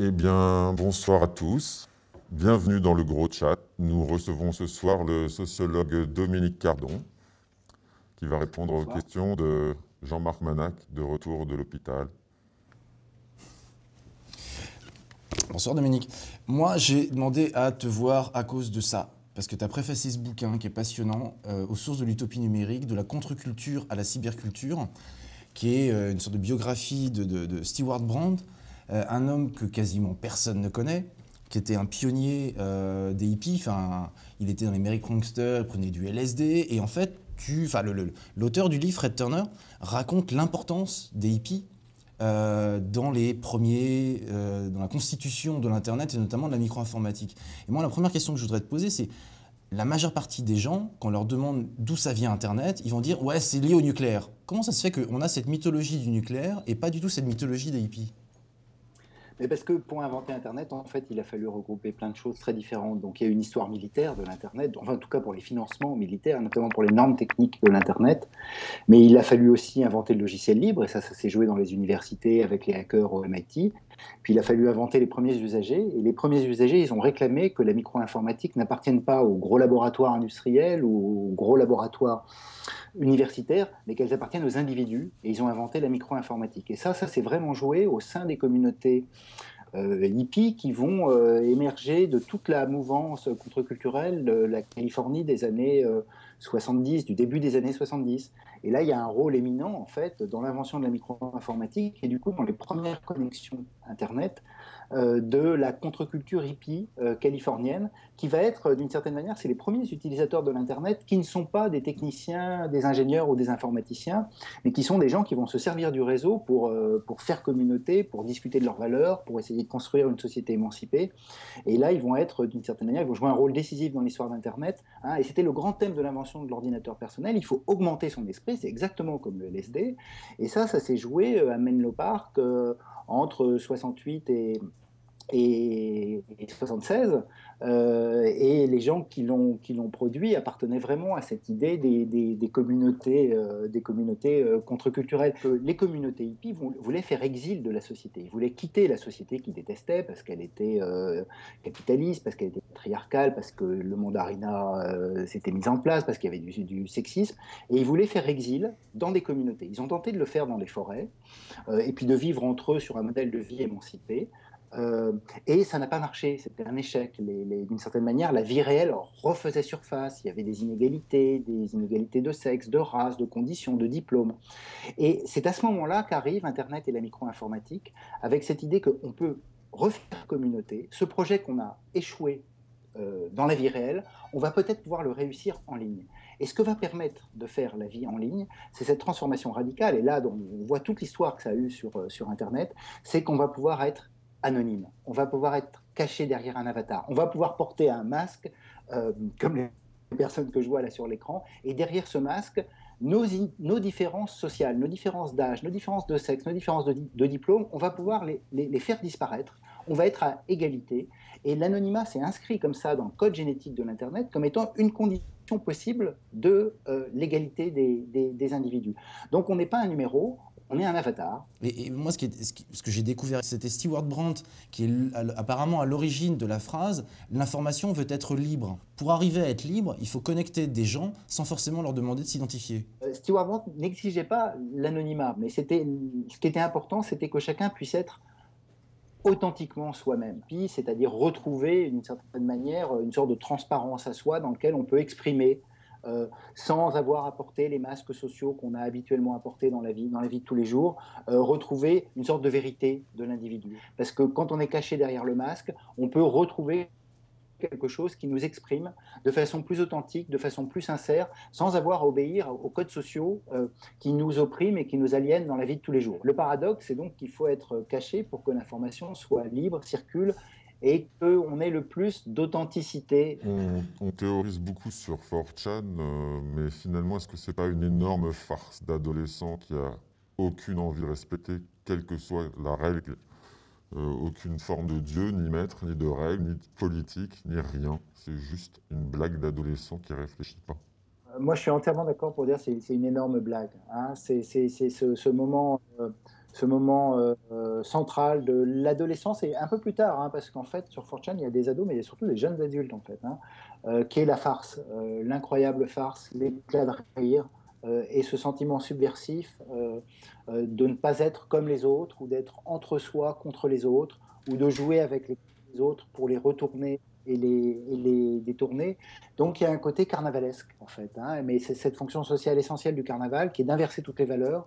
Eh bien, bonsoir à tous. Bienvenue dans le gros chat. Nous recevons ce soir le sociologue Dominique Cardon, qui va répondre aux Bonsoir. questions de Jean-Marc Manac, de retour de l'hôpital. Bonsoir Dominique. Moi j'ai demandé à te voir à cause de ça. Parce que tu as préfacé ce bouquin qui est passionnant, aux sources de l'utopie numérique, de la contre-culture à la cyberculture, qui est une sorte de biographie de Stewart Brand, un homme que quasiment personne ne connaît, qui était un pionnier des hippies. Enfin, il était dans les Merry Pranksters, il prenait du LSD, et en fait, l'auteur du livre, Fred Turner, raconte l'importance des hippies dans les premiers, dans la constitution de l'Internet et notamment de la micro-informatique. Et moi, la première question que je voudrais te poser, c'est la majeure partie des gens, quand on leur demande d'où ça vient Internet, ils vont dire ouais, c'est lié au nucléaire. Comment ça se fait qu'on a cette mythologie du nucléaire et pas du tout cette mythologie des hippies? Mais parce que pour inventer Internet, en fait, il a fallu regrouper plein de choses très différentes. Donc, il y a une histoire militaire de l'Internet, enfin, en tout cas pour les financements militaires, notamment pour les normes techniques de l'Internet. Mais il a fallu aussi inventer le logiciel libre, et ça s'est joué dans les universités avec les hackers au MIT. Puis il a fallu inventer les premiers usagers, et les premiers usagers, ils ont réclamé que la micro-informatique n'appartienne pas aux gros laboratoires industriels ou aux gros laboratoires universitaires, mais qu'elles appartiennent aux individus, et ils ont inventé la micro-informatique. Et ça s'est vraiment joué au sein des communautés hippies qui vont émerger de toute la mouvance contre-culturelle de la Californie des années 70, du début des années 70. Et là, il y a un rôle éminent, en fait, dans l'invention de la micro-informatique et du coup, dans les premières connexions Internet de la contre-culture hippie californienne, qui va être, d'une certaine manière, c'est les premiers utilisateurs de l'Internet qui ne sont pas des techniciens, des ingénieurs ou des informaticiens, mais qui sont des gens qui vont se servir du réseau pour faire communauté, pour discuter de leurs valeurs, pour essayer de construire une société émancipée. Et là, ils vont être, d'une certaine manière, ils vont jouer un rôle décisif dans l'histoire d'Internet. Hein, et c'était le grand thème de l'invention de l'ordinateur personnel. Il faut augmenter son esprit, c'est exactement comme le LSD. Et ça s'est joué à Menlo Park entre 68 et 76. Et les gens qui l'ont produit appartenaient vraiment à cette idée des communautés contre-culturelles. Les communautés hippies voulaient faire exil de la société. Ils voulaient quitter la société qu'ils détestaient parce qu'elle était capitaliste, parce qu'elle était patriarcale, parce que le mandarinat s'était mis en place, parce qu'il y avait du sexisme. Et ils voulaient faire exil dans des communautés. Ils ont tenté de le faire dans des forêts et puis de vivre entre eux sur un modèle de vie émancipé. Euh, et ça n'a pas marché, c'était un échec. D'une certaine manière, la vie réelle refaisait surface. Il y avait des inégalités de sexe, de race, de conditions, de diplômes. Et c'est à ce moment-là qu'arrive Internet et la micro-informatique, avec cette idée qu'on peut refaire communauté. Ce projet qu'on a échoué dans la vie réelle, on va peut-être pouvoir le réussir en ligne. Et ce que va permettre de faire la vie en ligne, c'est cette transformation radicale. Et là, on voit toute l'histoire que ça a eu sur Internet, c'est qu'on va pouvoir être anonyme. On va pouvoir être caché derrière un avatar. On va pouvoir porter un masque, comme les personnes que je vois là sur l'écran. Et derrière ce masque, nos différences sociales, nos différences d'âge, nos différences de sexe, nos différences de diplôme, on va pouvoir les faire disparaître. On va être à égalité. Et l'anonymat s'est inscrit comme ça dans le code génétique de l'Internet comme étant une condition possible de l'égalité des individus. Donc on n'est pas un numéro, on est un avatar. Et moi, ce que j'ai découvert, c'était Stewart Brand, qui est apparemment à l'origine de la phrase « l'information veut être libre ». Pour arriver à être libre, il faut connecter des gens sans forcément leur demander de s'identifier. Stewart Brand n'exigeait pas l'anonymat, mais ce qui était important, c'était que chacun puisse être authentiquement soi-même, c'est-à-dire retrouver d'une certaine manière une sorte de transparence à soi dans lequel on peut exprimer sans avoir à porter les masques sociaux qu'on a habituellement à porter dans la vie de tous les jours, retrouver une sorte de vérité de l'individu. Parce que quand on est caché derrière le masque, on peut retrouver quelque chose qui nous exprime de façon plus authentique, de façon plus sincère, sans avoir à obéir aux codes sociaux qui nous oppriment et qui nous aliènent dans la vie de tous les jours. Le paradoxe, c'est donc qu'il faut être caché pour que l'information soit libre, circule, et qu'on ait le plus d'authenticité. On théorise beaucoup sur 4chan, mais finalement, est-ce que c'est pas une énorme farce d'adolescents qui a aucune envie de respecter, quelle que soit la règle, aucune forme de Dieu, ni maître, ni de règle, ni de politique, ni rien. C'est juste une blague d'adolescent qui réfléchit pas. Moi, je suis entièrement d'accord pour dire que c'est une énorme blague. Hein. C'est ce moment ce moment central de l'adolescence et un peu plus tard, hein, parce qu'en fait, sur 4chan, il y a des ados, mais il y a surtout des jeunes adultes, en fait, hein, qui est la farce, l'incroyable farce, l'éclat de rire, et ce sentiment subversif de ne pas être comme les autres, ou d'être entre soi contre les autres, ou de jouer avec les autres pour les retourner et les détourner. Donc il y a un côté carnavalesque, en fait, hein, mais c'est cette fonction sociale essentielle du carnaval qui est d'inverser toutes les valeurs,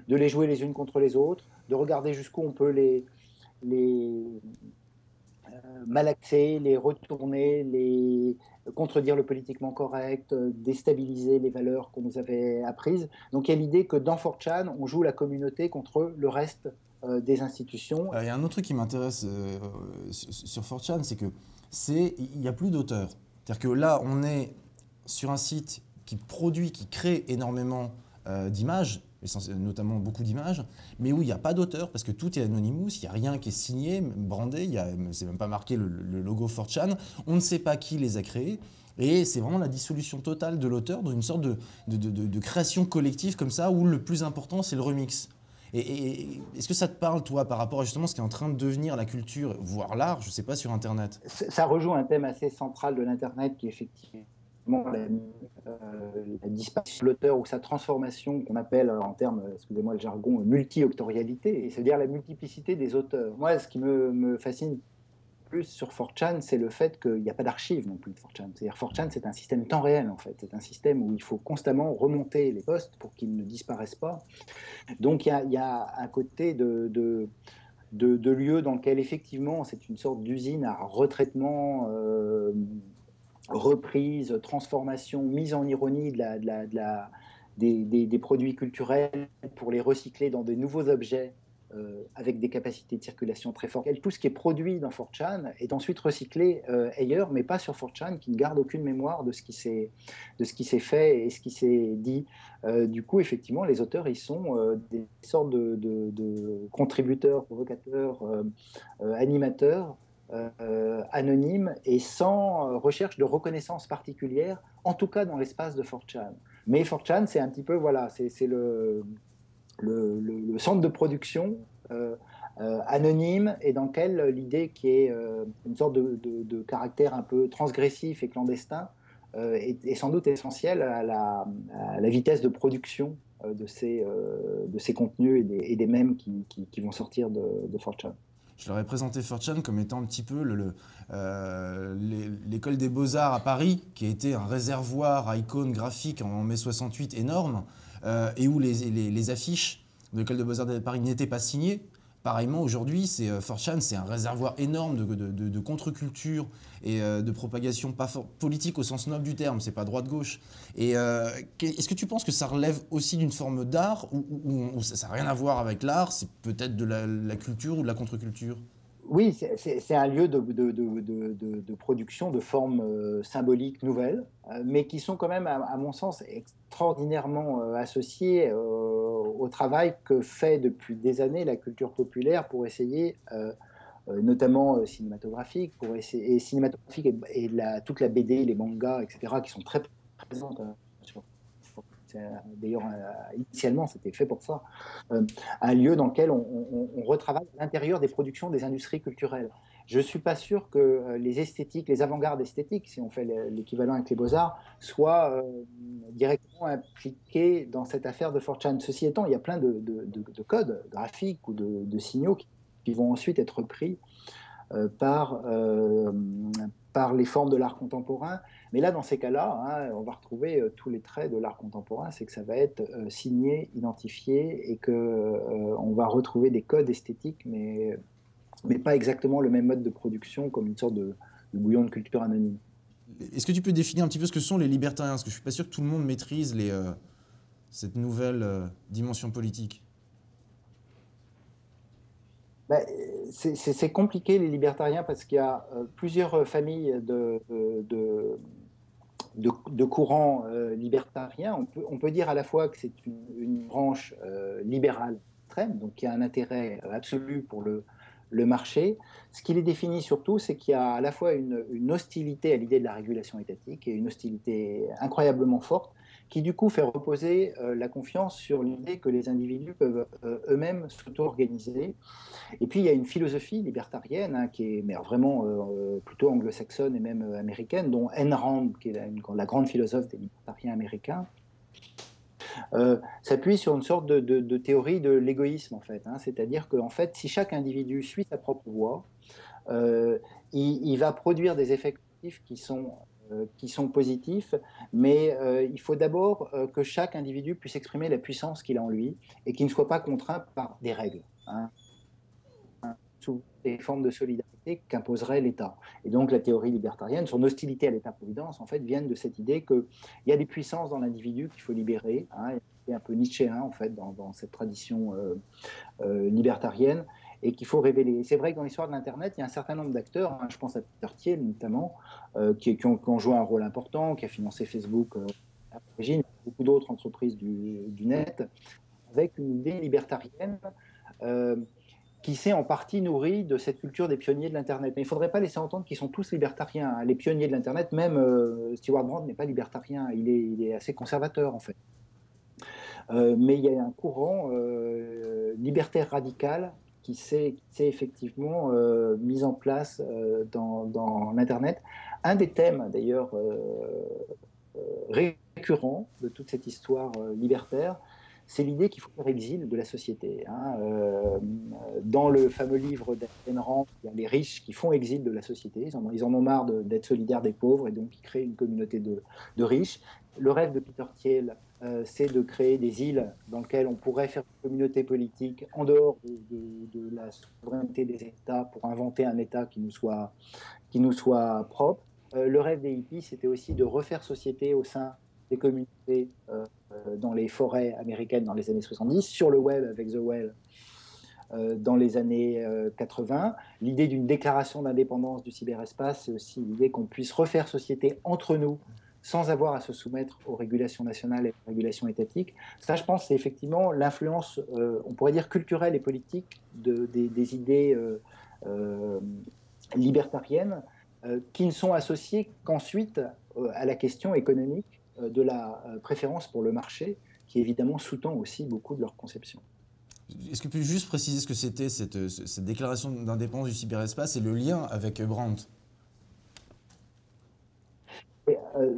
de les jouer les unes contre les autres, de regarder jusqu'où on peut les malaxer, les retourner, les contredire le politiquement correct, déstabiliser les valeurs qu'on nous avait apprises. Donc il y a l'idée que dans 4chan, on joue la communauté contre le reste des institutions. Il y a un autre truc qui m'intéresse sur 4chan, c'est que il n'y a plus d'auteur. C'est-à-dire que là, on est sur un site qui produit, qui crée énormément d'images, notamment beaucoup d'images, mais où il n'y a pas d'auteur parce que tout est anonymous, il n'y a rien qui est signé, brandé, c'est même pas marqué le logo 4chan, on ne sait pas qui les a créés. Et c'est vraiment la dissolution totale de l'auteur dans une sorte de création collective comme ça, où le plus important, c'est le remix. Et est-ce que ça te parle, toi, par rapport à justement ce qui est en train de devenir la culture, voire l'art, je ne sais pas, sur Internet? Ça rejoint un thème assez central de l'Internet qui est effectivement la disparition de l'auteur ou sa transformation qu'on appelle en termes, excusez-moi le jargon, multi-autorialité, et c'est-à-dire la multiplicité des auteurs. Moi, ce qui me fascine plus sur 4chan, c'est le fait qu'il n'y a pas d'archives non plus de 4chan. C'est-à-dire 4chan, c'est un système temps réel, en fait. C'est un système où il faut constamment remonter les posts pour qu'ils ne disparaissent pas. Donc, il y a un côté de lieu dans lequel, effectivement, c'est une sorte d'usine à retraitement, reprise, transformation, mise en ironie des produits culturels pour les recycler dans de nouveaux objets avec des capacités de circulation très fortes. Tout ce qui est produit dans 4chan est ensuite recyclé ailleurs, mais pas sur 4chan, qui ne garde aucune mémoire de ce qui s'est fait et ce qui s'est dit. Du coup, effectivement, les auteurs, ils sont des sortes de contributeurs, provocateurs, animateurs, anonymes et sans recherche de reconnaissance particulière, en tout cas dans l'espace de 4chan. Mais 4chan, c'est un petit peu, voilà, c'est le centre de production anonyme et dans lequel l'idée qui est une sorte de caractère un peu transgressif et clandestin est sans doute essentielle à la vitesse de production de ces contenus et des mèmes qui vont sortir de 4chan. Je leur ai présenté 4chan comme étant un petit peu l'école des beaux-arts à Paris, qui a été un réservoir à icônes graphiques en mai 68 énorme, et où les affiches de l'école des beaux-arts de Paris n'étaient pas signées. Pareillement, aujourd'hui, 4chan, c'est un réservoir énorme de contre-culture et de propagation pas politique au sens noble du terme, c'est pas droite-gauche. Et est-ce que tu penses que ça relève aussi d'une forme d'art ou ça n'a rien à voir avec l'art, c'est peut-être de la culture ou de la contre-culture? Oui, c'est un lieu de production de formes symboliques nouvelles, mais qui sont quand même, à mon sens, extraordinairement associées au travail que fait depuis des années la culture populaire pour essayer, notamment cinématographique, et toute la BD, les mangas, etc., qui sont très présentes sur d'ailleurs, initialement, c'était fait pour ça. Un lieu dans lequel on retravaille l'intérieur des productions des industries culturelles. Je ne suis pas sûr que les esthétiques, les avant-gardes esthétiques, si on fait l'équivalent avec les beaux-arts, soient directement impliquées dans cette affaire de 4chan. Ceci étant, il y a plein de codes graphiques ou de signaux qui vont ensuite être pris par les formes de l'art contemporain. Mais là, dans ces cas-là, hein, on va retrouver tous les traits de l'art contemporain, c'est que ça va être signé, identifié, et qu'on va retrouver des codes esthétiques, mais pas exactement le même mode de production, comme une sorte de bouillon de culture anonyme. Est-ce que tu peux définir un petit peu ce que sont les libertariens? Parce que je ne suis pas sûr que tout le monde maîtrise cette nouvelle dimension politique. Ben, c'est compliqué, les libertariens, parce qu'il y a plusieurs familles de courants libertariens. On peut dire à la fois que c'est une branche libérale extrême, donc qui a un intérêt absolu pour le marché. Ce qui les définit surtout, c'est qu'il y a à la fois une hostilité à l'idée de la régulation étatique et une hostilité incroyablement forte qui du coup fait reposer la confiance sur l'idée que les individus peuvent eux-mêmes s'auto-organiser. Et puis il y a une philosophie libertarienne qui est mais vraiment plutôt anglo-saxonne et même américaine, dont Ayn Rand, qui est la grande philosophe des libertariens américains, s'appuie sur une sorte de théorie de l'égoïsme en fait. C'est-à-dire qu'en fait, si chaque individu suit sa propre voie, il va produire des effets collectifs qui sont positifs, mais il faut d'abord que chaque individu puisse exprimer la puissance qu'il a en lui et qu'il ne soit pas contraint par des règles, sous des formes de solidarité qu'imposerait l'État. Et donc la théorie libertarienne, son hostilité à l'État-providence, en fait, viennent de cette idée qu'il y a des puissances dans l'individu qu'il faut libérer. C'est un peu nietzschéen, en fait, dans cette tradition libertarienne, et qu'il faut révéler. Et c'est vrai que dans l'histoire de l'Internet, il y a un certain nombre d'acteurs, je pense à Peter Thiel notamment, qui ont joué un rôle important, qui a financé Facebook à l'origine, beaucoup d'autres entreprises du net, avec une idée libertarienne qui s'est en partie nourrie de cette culture des pionniers de l'Internet. Mais il ne faudrait pas laisser entendre qu'ils sont tous libertariens. Les pionniers de l'Internet, même Stewart Brand n'est pas libertarien, il est assez conservateur en fait. Mais il y a un courant libertaire radical qui s'est effectivement mis en place dans l'Internet. Un des thèmes d'ailleurs récurrents de toute cette histoire libertaire, c'est l'idée qu'il faut faire exil de la société. Dans le fameux livre d'Ayn Rand, il y a les riches qui font exil de la société. Ils en ont marre d'être solidaires des pauvres et donc ils créent une communauté de riches. Le rêve de Peter Thiel, c'est de créer des îles dans lesquelles on pourrait faire une communauté politique en dehors de la souveraineté des États pour inventer un État qui nous soit propre. Le rêve des hippies, c'était aussi de refaire société au sein des communautés dans les forêts américaines dans les années 70, sur le web avec The Well dans les années 80. L'idée d'une déclaration d'indépendance du cyberespace, c'est aussi l'idée qu'on puisse refaire société entre nous sans avoir à se soumettre aux régulations nationales et aux régulations étatiques. Ça, je pense, c'est effectivement l'influence, on pourrait dire culturelle et politique des idées libertariennes qui ne sont associées qu'ensuite à la question économique de la préférence pour le marché, qui évidemment sous-tend aussi beaucoup de leur conception. Est-ce que tu peux juste préciser ce que c'était cette déclaration d'indépendance du cyberespace et le lien avec Brandt ?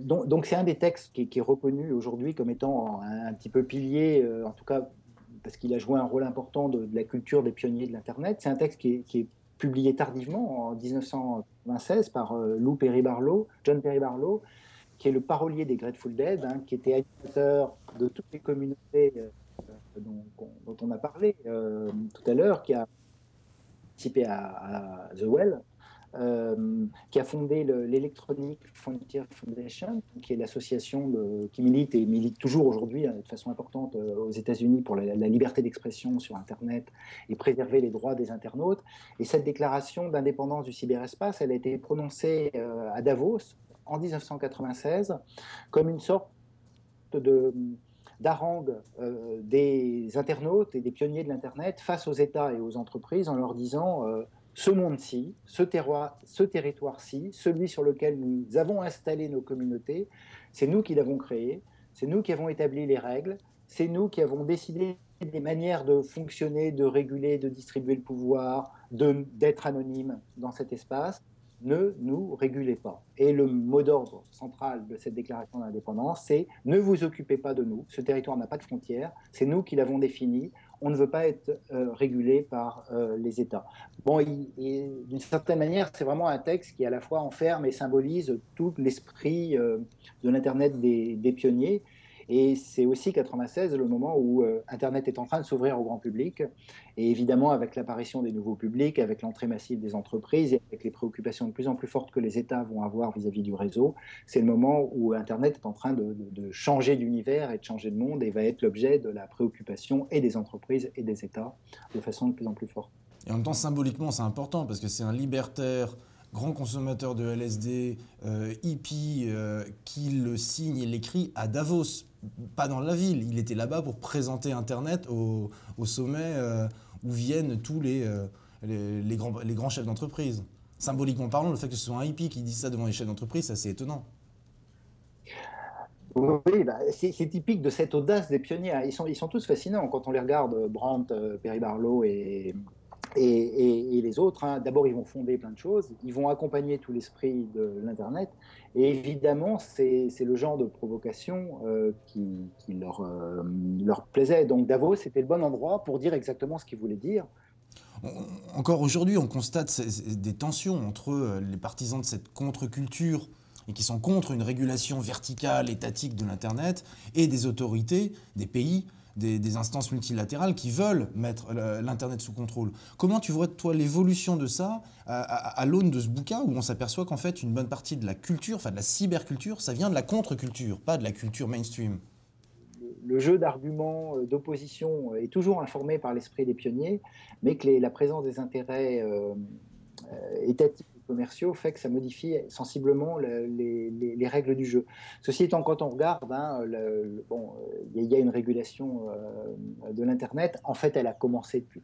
Donc c'est un des textes qui est reconnu aujourd'hui comme étant un petit peu pilier, en tout cas parce qu'il a joué un rôle important de la culture des pionniers de l'Internet. C'est un texte qui est publié tardivement, en 1996, par John Perry Barlow, qui est le parolier des Grateful Dead, qui était animateur de toutes les communautés dont on a parlé tout à l'heure, qui a participé à The Well, qui a fondé l'Electronic Frontier Foundation, qui est l'association qui milite toujours aujourd'hui de façon importante aux États-Unis pour la liberté d'expression sur Internet et préserver les droits des internautes. Et cette déclaration d'indépendance du cyberespace, elle a été prononcée à Davos en 1996 comme une sorte d'harangue des internautes et des pionniers de l'Internet face aux États et aux entreprises en leur disant ce monde-ci, ce territoire-ci, celui sur lequel nous avons installé nos communautés, c'est nous qui l'avons créé, c'est nous qui avons établi les règles, c'est nous qui avons décidé des manières de fonctionner, de réguler, de distribuer le pouvoir, d'être anonyme dans cet espace. Ne nous régulez pas. Et le mot d'ordre central de cette déclaration d'indépendance, c'est ne vous occupez pas de nous, ce territoire n'a pas de frontières, c'est nous qui l'avons défini, on ne veut pas être régulé par les États. Bon, d'une certaine manière, c'est vraiment un texte qui à la fois enferme et symbolise tout l'esprit de l'Internet des pionniers. Et c'est aussi 96, le moment où Internet est en train de s'ouvrir au grand public. Et évidemment, avec l'apparition des nouveaux publics, avec l'entrée massive des entreprises et avec les préoccupations de plus en plus fortes que les États vont avoir vis-à-vis du réseau, c'est le moment où Internet est en train de changer d'univers et de changer de monde et va être l'objet de la préoccupation et des entreprises et des États de façon de plus en plus forte. Et en même temps, symboliquement, c'est important parce que c'est un libertaire, grand consommateur de LSD, hippie, qui le signe et l'écrit à Davos, pas dans la ville. Il était là-bas pour présenter Internet au sommet où viennent tous les grands chefs d'entreprise. Symboliquement parlant, le fait que ce soit un hippie qui dit ça devant les chefs d'entreprise, c'est assez étonnant. Oui, bah, c'est typique de cette audace des pionniers, hein. Ils sont tous fascinants quand on les regarde, Brandt, Perry Barlow et les autres, hein. D'abord, ils vont fonder plein de choses, ils vont accompagner tout l'esprit de l'Internet. Et évidemment, c'est le genre de provocation qui leur plaisait. Donc Davos, c'était le bon endroit pour dire exactement ce qu'ils voulaient dire. Encore aujourd'hui, on constate des tensions entre les partisans de cette contre-culture et qui sont contre une régulation verticale, étatique de l'Internet, et des autorités, des pays, des instances multilatérales qui veulent mettre l'Internet sous contrôle. Comment tu vois, toi, l'évolution de ça à l'aune de ce bouquin où on s'aperçoit qu'en fait, une bonne partie de la culture, enfin de la cyberculture, ça vient de la contre-culture, pas de la culture mainstream? Le jeu d'arguments, d'opposition est toujours informé par l'esprit des pionniers, mais que la présence des intérêts étatiques et commerciaux fait que ça modifie sensiblement les règles du jeu. Ceci étant, quand on regarde, hein, bon, il y a une régulation de l'Internet. En fait, elle a commencé depuis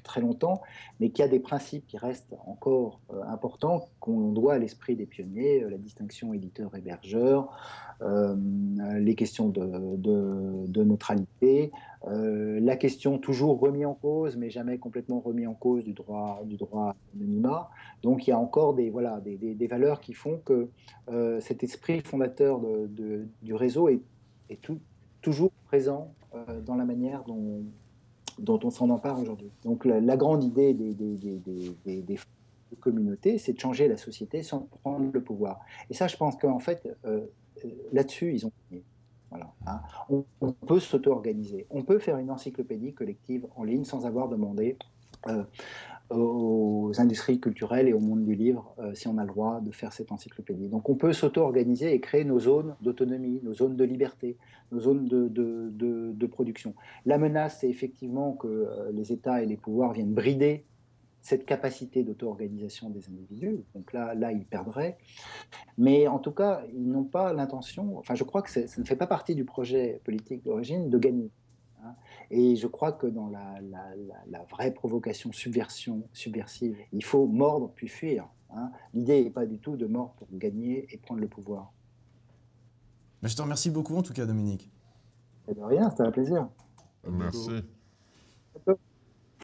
très longtemps, mais qu'il y a des principes qui restent encore importants, qu'on doit à l'esprit des pionniers, la distinction éditeur-hébergeur, les questions de neutralité, la question toujours remise en cause, mais jamais complètement remise en cause du droit à l'anonymat. Donc il y a encore voilà, des valeurs qui font que cet esprit fondateur du réseau est toujours présent dans la manière dont on s'en empare aujourd'hui. Donc la grande idée des communautés, c'est de changer la société sans prendre le pouvoir. Et ça, je pense qu'en fait, là-dessus, ils ont gagné. Voilà, hein. On peut s'auto-organiser. On peut faire une encyclopédie collective en ligne sans avoir demandé aux industries culturelles et au monde du livre si on a le droit de faire cette encyclopédie. Donc on peut s'auto-organiser et créer nos zones d'autonomie, nos zones de liberté, nos zones de production. La menace, c'est effectivement que les États et les pouvoirs viennent brider cette capacité d'auto-organisation des individus. Donc là, ils perdraient. Mais en tout cas, ils n'ont pas l'intention, enfin je crois que ça ne fait pas partie du projet politique d'origine de gagner, hein. Et je crois que dans la vraie provocation subversive, il faut mordre puis fuir, hein. L'idée n'est pas du tout de mordre pour gagner et prendre le pouvoir. Mais je te remercie beaucoup en tout cas, Dominique. Et de rien, c'était un plaisir. Merci.